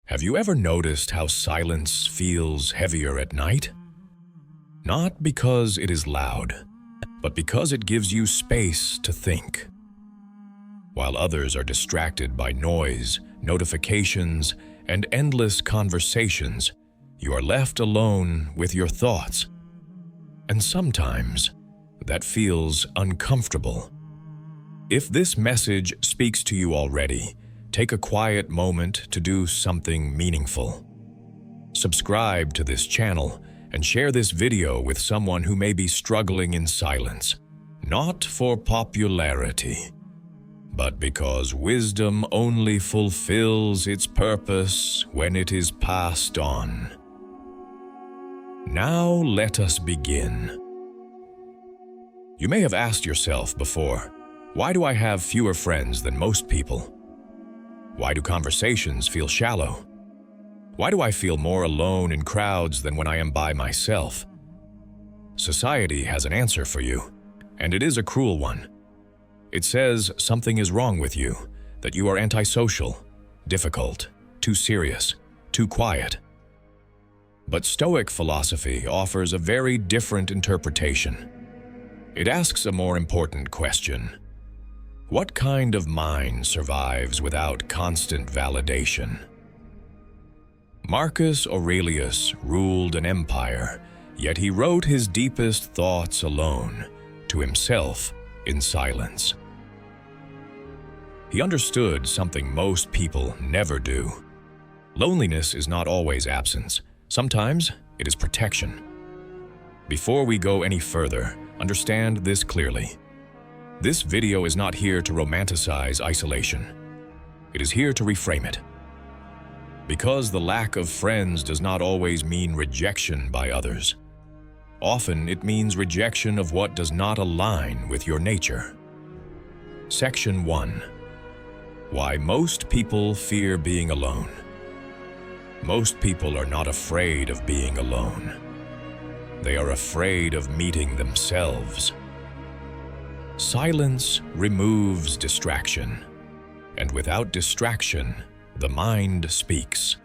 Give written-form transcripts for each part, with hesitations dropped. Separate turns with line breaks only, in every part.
Have you ever noticed how silence feels heavier at night? Not because it is loud, but because it gives you space to think. While others are distracted by noise, notifications, and endless conversations, you are left alone with your thoughts. And sometimes, that feels uncomfortable. If this message speaks to you already, take a quiet moment to do something meaningful. Subscribe to this channel and share this video with someone who may be struggling in silence, not for popularity, but because wisdom only fulfills its purpose when it is passed on. Now let us begin. You may have asked yourself before, why do I have fewer friends than most people? Why do conversations feel shallow? Why do I feel more alone in crowds than when I am by myself? Society has an answer for you, and it is a cruel one. It says something is wrong with you, that you are antisocial, difficult, too serious, too quiet. But Stoic philosophy offers a very different interpretation. It asks a more important question. What kind of mind survives without constant validation? Marcus Aurelius ruled an empire, yet he wrote his deepest thoughts alone, to himself in silence. He understood something most people never do. Loneliness is not always absence. Sometimes it is protection. Before we go any further, understand this clearly. This video is not here to romanticize isolation. It is here to reframe it. Because the lack of friends does not always mean rejection by others. Often it means rejection of what does not align with your nature. Section 1. Why most people fear being alone. Most people are not afraid of being alone. They are afraid of meeting themselves. Silence removes distraction, and without distraction, the mind speaks.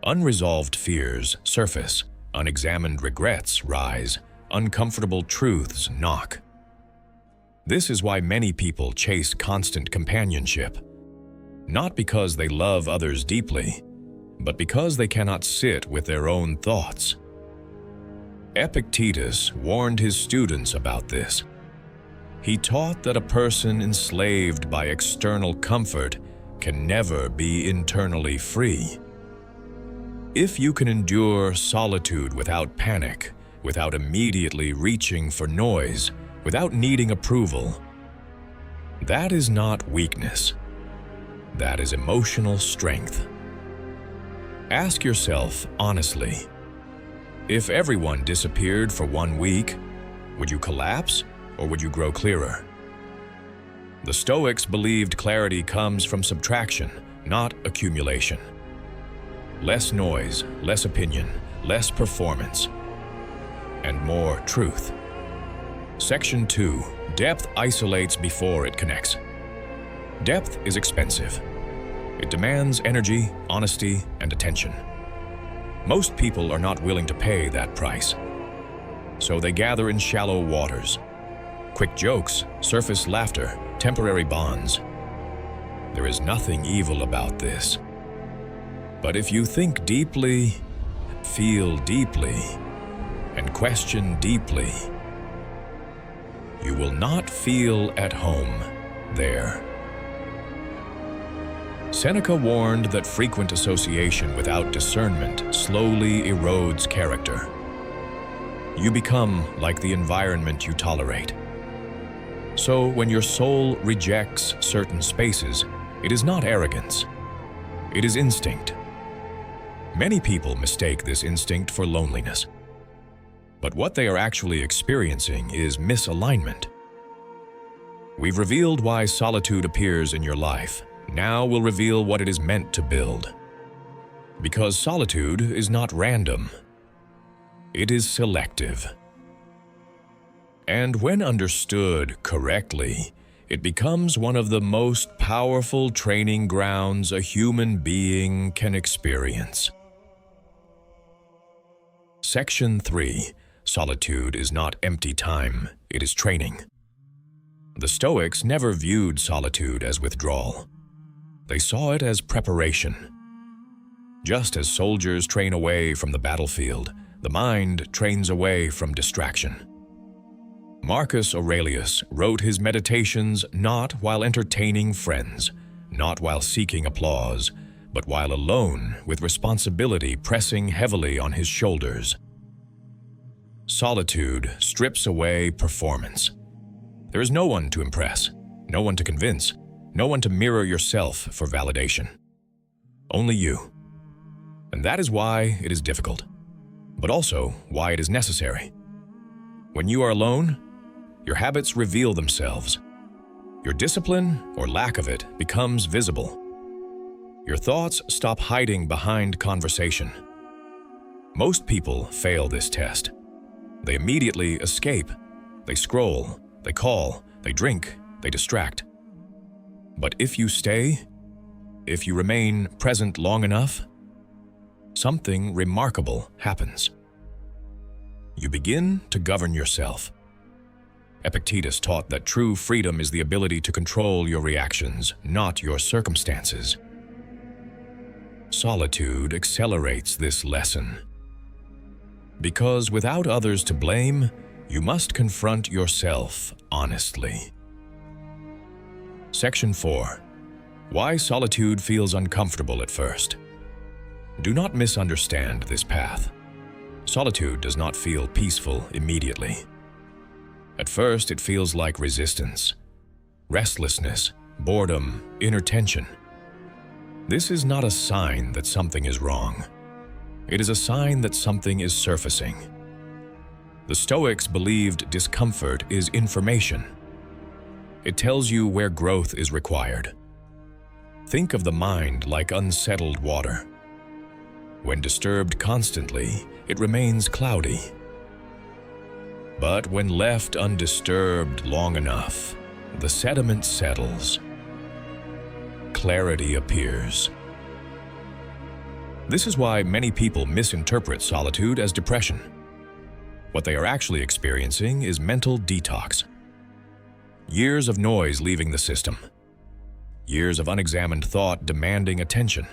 Unresolved fears surface, unexamined regrets rise, uncomfortable truths knock. This is why many people chase constant companionship, not because they love others deeply, but because they cannot sit with their own thoughts. Epictetus warned his students about this. He taught that a person enslaved by external comfort can never be internally free. If you can endure solitude without panic, without immediately reaching for noise, without needing approval, that is not weakness. That is emotional strength. Ask yourself honestly, if everyone disappeared for 1 week, would you collapse? Or would you grow clearer? The Stoics believed clarity comes from subtraction, not accumulation. Less noise, less opinion, less performance, and more truth. Section 2. Depth isolates before it connects. Depth is expensive. It demands energy, honesty, and attention. Most people are not willing to pay that price. So they gather in shallow waters. Quick jokes, surface laughter, temporary bonds. There is nothing evil about this. But if you think deeply, feel deeply, and question deeply, you will not feel at home there. Seneca warned that frequent association without discernment slowly erodes character. You become like the environment you tolerate. So when your soul rejects certain spaces, it is not arrogance. It is instinct. Many people mistake this instinct for loneliness. But what they are actually experiencing is misalignment. We've revealed why solitude appears in your life. Now we'll reveal what it is meant to build. Because solitude is not random. It is selective. And when understood correctly, it becomes one of the most powerful training grounds a human being can experience. Section 3. Solitude is not empty time, it is training. The Stoics never viewed solitude as withdrawal. They saw it as preparation. Just as soldiers train away from the battlefield, the mind trains away from distraction. Marcus Aurelius wrote his meditations not while entertaining friends, not while seeking applause, but while alone with responsibility pressing heavily on his shoulders. Solitude strips away performance. There is no one to impress, no one to convince, no one to mirror yourself for validation. Only you. And that is why it is difficult, but also why it is necessary. When you are alone, your habits reveal themselves. Your discipline, or lack of it, becomes visible. Your thoughts stop hiding behind conversation. Most people fail this test. They immediately escape. They scroll, they call, they drink, they distract. But if you stay, if you remain present long enough, something remarkable happens. You begin to govern yourself. Epictetus taught that true freedom is the ability to control your reactions, not your circumstances. Solitude accelerates this lesson. Because without others to blame, you must confront yourself honestly. Section 4. Why solitude feels uncomfortable at first. Do not misunderstand this path. Solitude does not feel peaceful immediately. At first, it feels like resistance, restlessness, boredom, inner tension. This is not a sign that something is wrong. It is a sign that something is surfacing. The Stoics believed discomfort is information. It tells you where growth is required. Think of the mind like unsettled water. When disturbed constantly, it remains cloudy. But when left undisturbed long enough, the sediment settles. Clarity appears. This is why many people misinterpret solitude as depression. What they are actually experiencing is mental detox. Years of noise leaving the system. Years of unexamined thought demanding attention.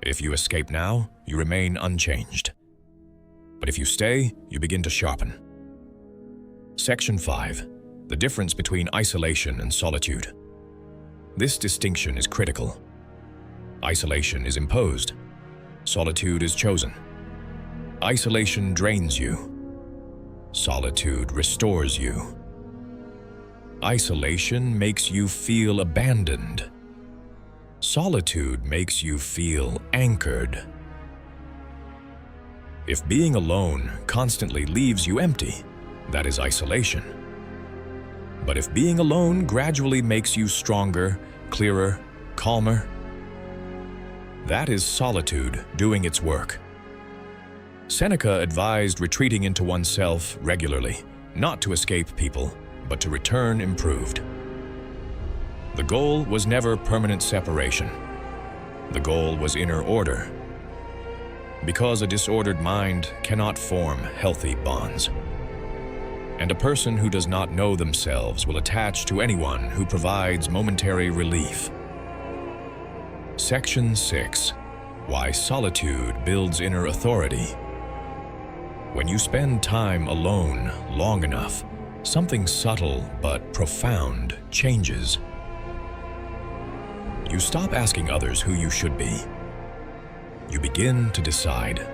If you escape now, you remain unchanged. But if you stay, you begin to sharpen. Section 5. The difference between isolation and solitude. This distinction is critical. Isolation is imposed. Solitude is chosen. Isolation drains you. Solitude restores you. Isolation makes you feel abandoned. Solitude makes you feel anchored. If being alone constantly leaves you empty, that is isolation. But if being alone gradually makes you stronger, clearer, calmer, that is solitude doing its work. Seneca advised retreating into oneself regularly, not to escape people, but to return improved. The goal was never permanent separation. The goal was inner order. Because a disordered mind cannot form healthy bonds. And a person who does not know themselves will attach to anyone who provides momentary relief. Section 6. Why solitude builds inner authority. When you spend time alone long enough, something subtle but profound changes. You stop asking others who you should be. You begin to decide.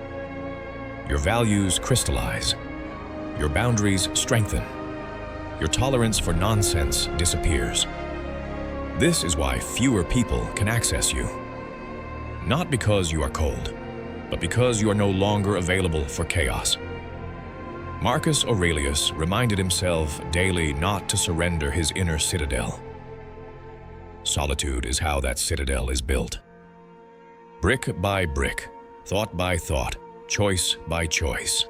Your values crystallize. Your boundaries strengthen. Your tolerance for nonsense disappears. This is why fewer people can access you. Not because you are cold, but because you are no longer available for chaos. Marcus Aurelius reminded himself daily not to surrender his inner citadel. Solitude is how that citadel is built. Brick by brick, thought by thought, choice by choice.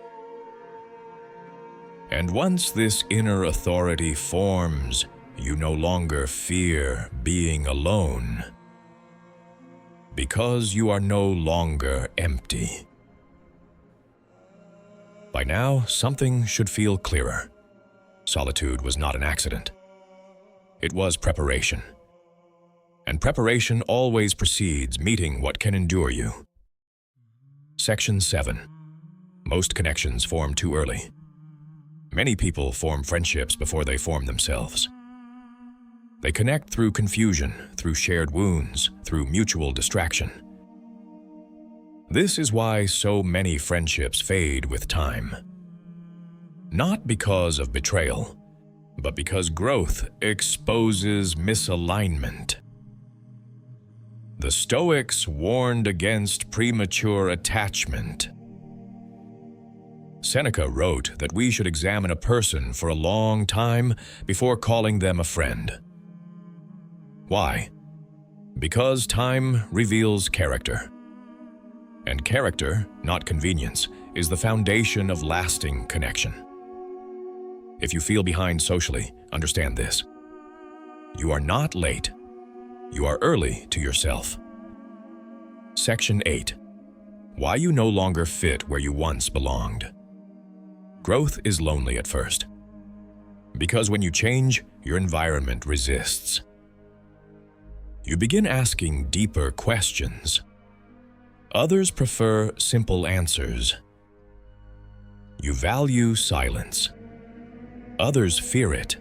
And once this inner authority forms, you no longer fear being alone, because you are no longer empty. By now, something should feel clearer. Solitude was not an accident. It was preparation. And preparation always precedes meeting what can endure you. Section 7. Most connections form too early. Many people form friendships before they form themselves. They connect through confusion, through shared wounds, through mutual distraction. This is why so many friendships fade with time. Not because of betrayal, but because growth exposes misalignment. The Stoics warned against premature attachment. Seneca wrote that we should examine a person for a long time before calling them a friend. Why? Because time reveals character. And character, not convenience, is the foundation of lasting connection. If you feel behind socially, understand this. You are not late. You are early to yourself. Section 8. Why you no longer fit where you once belonged. Growth is lonely at first. Because when you change, your environment resists. You begin asking deeper questions. Others prefer simple answers. You value silence. Others fear it.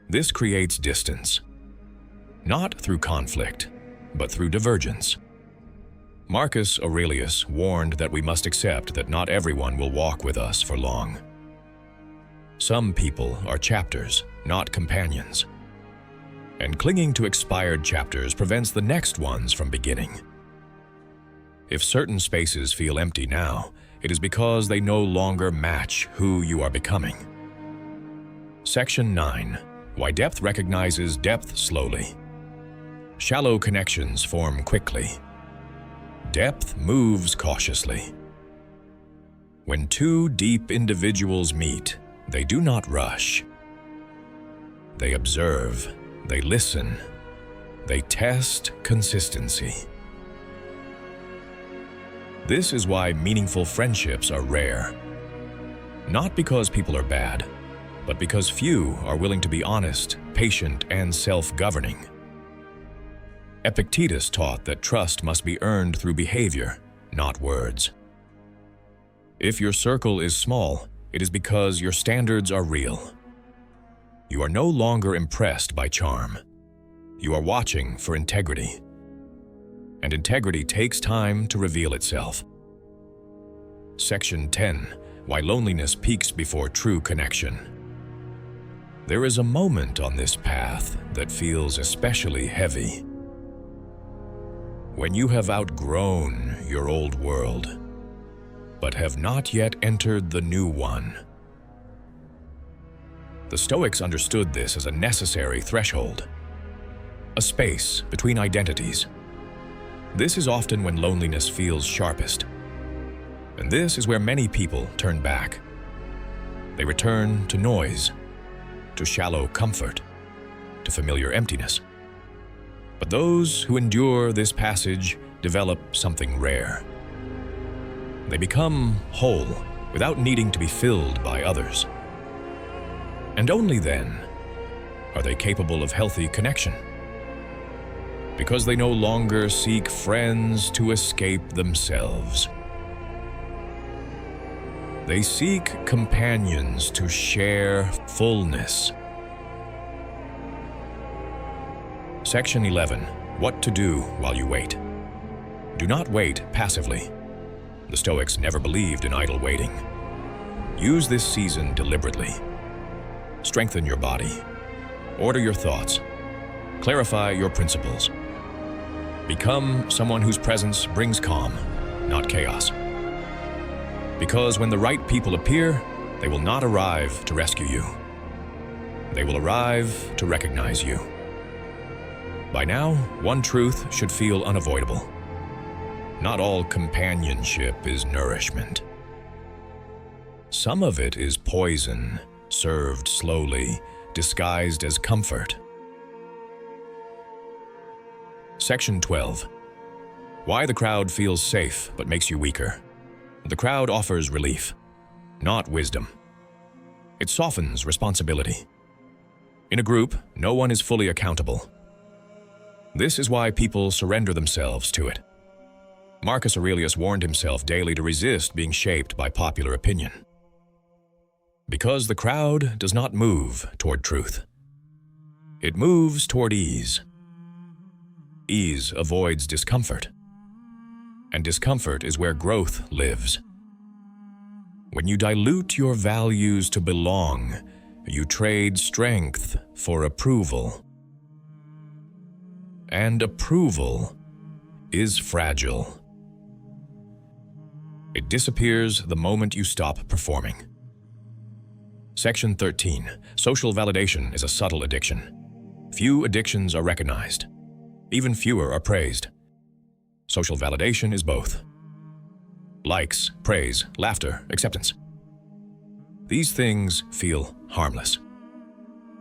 This creates distance, not through conflict, but through divergence. Marcus Aurelius warned that we must accept that not everyone will walk with us for long. Some people are chapters, not companions. And clinging to expired chapters prevents the next ones from beginning. If certain spaces feel empty now, it is because they no longer match who you are becoming. Section 9. Why depth recognizes depth slowly. Shallow connections form quickly. Depth moves cautiously. When two deep individuals meet, they do not rush. They observe, they listen, they test consistency. This is why meaningful friendships are rare. Not because people are bad, but because few are willing to be honest, patient, and self-governing. Epictetus taught that trust must be earned through behavior, not words. If your circle is small, it is because your standards are real. You are no longer impressed by charm. You are watching for integrity. And integrity takes time to reveal itself. Section 10. Why loneliness peaks before true connection. There is a moment on this path that feels especially heavy. When you have outgrown your old world, but have not yet entered the new one. The Stoics understood this as a necessary threshold, a space between identities. This is often when loneliness feels sharpest. And this is where many people turn back. They return to noise, to shallow comfort, to familiar emptiness. But those who endure this passage develop something rare. They become whole without needing to be filled by others. And only then are they capable of healthy connection. Because they no longer seek friends to escape themselves. They seek companions to share fullness. Section 11. What to do while you wait. Do not wait passively. The Stoics never believed in idle waiting. Use this season deliberately. Strengthen your body. Order your thoughts. Clarify your principles. Become someone whose presence brings calm, not chaos. Because when the right people appear, they will not arrive to rescue you. They will arrive to recognize you. By now, one truth should feel unavoidable. Not all companionship is nourishment. Some of it is poison, served slowly, disguised as comfort. Section 12. Why the crowd feels safe but makes you weaker. The crowd offers relief, not wisdom. It softens responsibility. In a group, no one is fully accountable. This is why people surrender themselves to it. Marcus Aurelius warned himself daily to resist being shaped by popular opinion. Because the crowd does not move toward truth. It moves toward ease. Ease avoids discomfort. And discomfort is where growth lives. When you dilute your values to belong, you trade strength for approval. And approval is fragile. It disappears the moment you stop performing. Section 13. Social validation is a subtle addiction. Few addictions are recognized. Even fewer are praised. Social validation is both. Likes, praise, laughter, acceptance. These things feel harmless.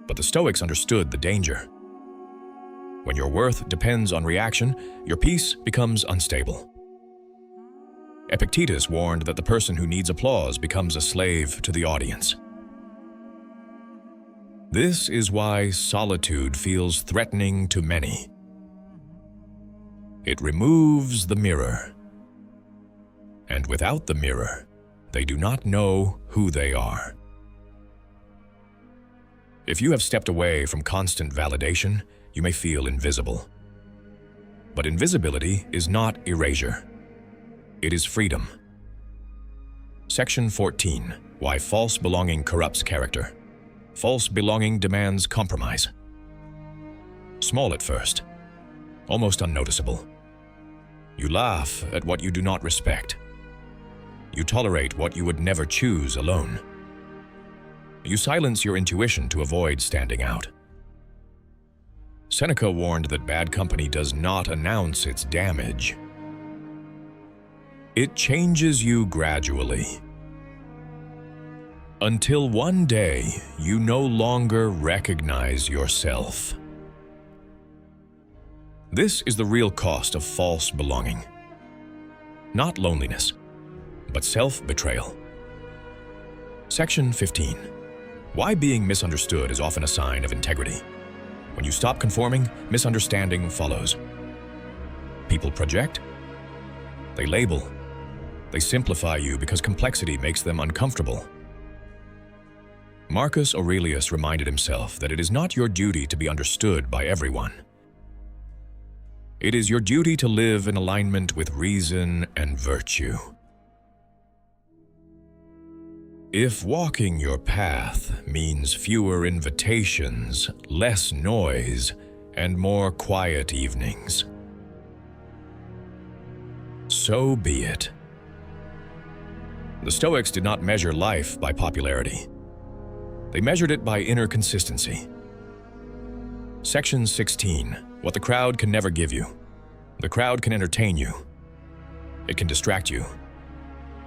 But the Stoics understood the danger. When your worth depends on reaction, your peace becomes unstable. Epictetus warned that the person who needs applause becomes a slave to the audience. This is why solitude feels threatening to many. It removes the mirror. And without the mirror, they do not know who they are. If you have stepped away from constant validation, you may feel invisible. But invisibility is not erasure. It is freedom. Section 14. Why false belonging corrupts character. False belonging demands compromise. Small at first, almost unnoticeable. You laugh at what you do not respect. You tolerate what you would never choose alone. You silence your intuition to avoid standing out. Seneca warned that bad company does not announce its damage. It changes you gradually. Until one day, you no longer recognize yourself. This is the real cost of false belonging. Not loneliness, but self-betrayal. Section 15. Why being misunderstood is often a sign of integrity. When you stop conforming, misunderstanding follows. People project. They label. They simplify you because complexity makes them uncomfortable. Marcus Aurelius reminded himself that it is not your duty to be understood by everyone. It is your duty to live in alignment with reason and virtue. If walking your path means fewer invitations, less noise, and more quiet evenings, so be it. The Stoics did not measure life by popularity. They measured it by inner consistency. Section 16. What the crowd can never give you. The crowd can entertain you. It can distract you.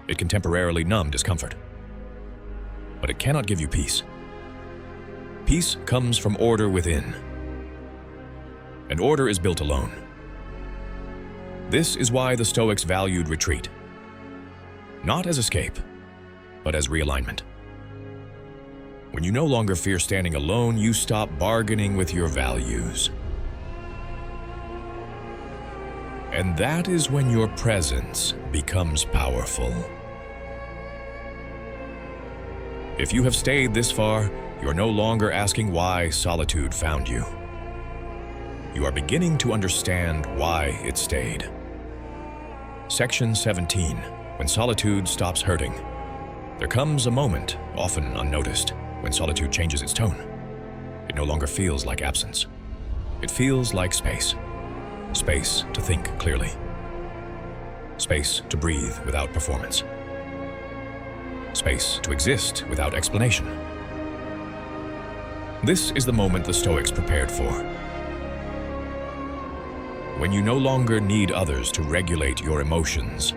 It can temporarily numb discomfort. But it cannot give you peace. Peace comes from order within. And order is built alone. This is why the Stoics valued retreat. Not as escape, but as realignment. When you no longer fear standing alone, you stop bargaining with your values. And that is when your presence becomes powerful. If you have stayed this far, you are no longer asking why solitude found you. You are beginning to understand why it stayed. Section 17. When solitude stops hurting. There comes a moment, often unnoticed, when solitude changes its tone. It no longer feels like absence. It feels like space. Space to think clearly. Space to breathe without performance. Space to exist without explanation. This is the moment the Stoics prepared for. When you no longer need others to regulate your emotions.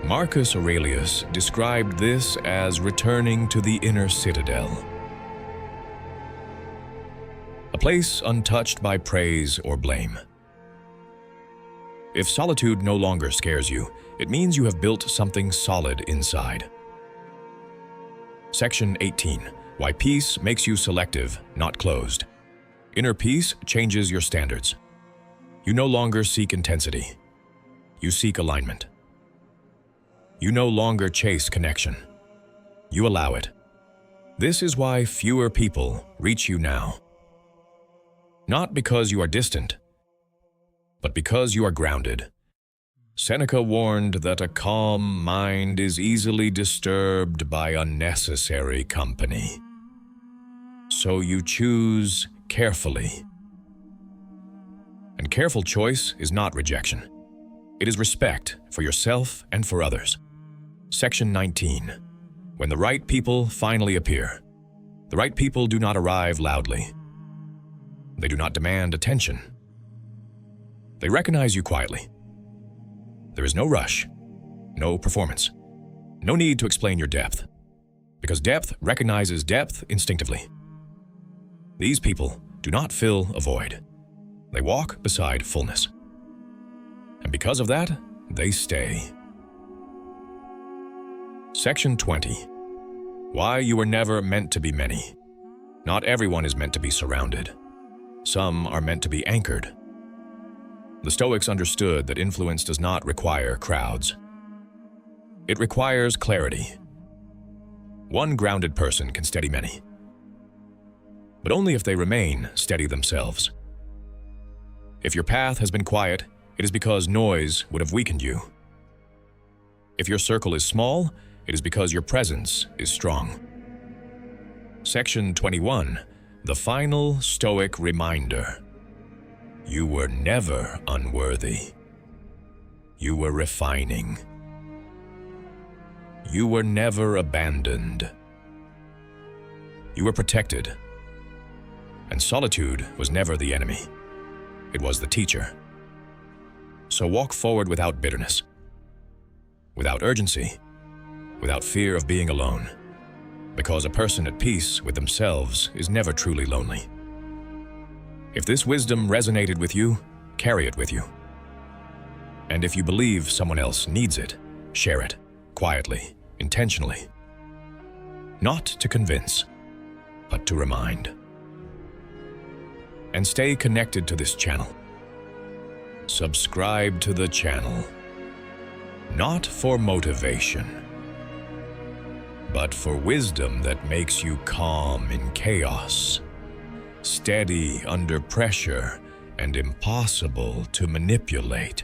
Marcus Aurelius described this as returning to the inner citadel, a place untouched by praise or blame. If solitude no longer scares you, it means you have built something solid inside. Section 18. Why peace makes you selective, not closed. Inner peace changes your standards. You no longer seek intensity. You seek alignment. You no longer chase connection. You allow it. This is why fewer people reach you now. Not because you are distant, but because you are grounded. Seneca warned that a calm mind is easily disturbed by unnecessary company. So you choose carefully. And careful choice is not rejection. It is respect for yourself and for others. Section 19. When the right people finally appear, the right people do not arrive loudly. They do not demand attention. They recognize you quietly. There is no rush, no performance, no need to explain your depth, because depth recognizes depth instinctively. These people do not fill a void. They walk beside fullness. And because of that, they stay. Section 20. Why you were never meant to be many. Not everyone is meant to be surrounded. Some are meant to be anchored. The Stoics understood that influence does not require crowds. It requires clarity. One grounded person can steady many, but only if they remain steady themselves. If your path has been quiet, it is because noise would have weakened you. If your circle is small, it is because your presence is strong. Section 21. The final Stoic reminder. You were never unworthy. You were refining. You were never abandoned. You were protected. And solitude was never the enemy. It was the teacher. So walk forward without bitterness, without urgency, without fear of being alone, because a person at peace with themselves is never truly lonely. If this wisdom resonated with you, carry it with you. And if you believe someone else needs it, share it, quietly, intentionally. Not to convince, but to remind. And stay connected to this channel. Subscribe to the channel, not for motivation, but for wisdom that makes you calm in chaos, steady under pressure, and impossible to manipulate.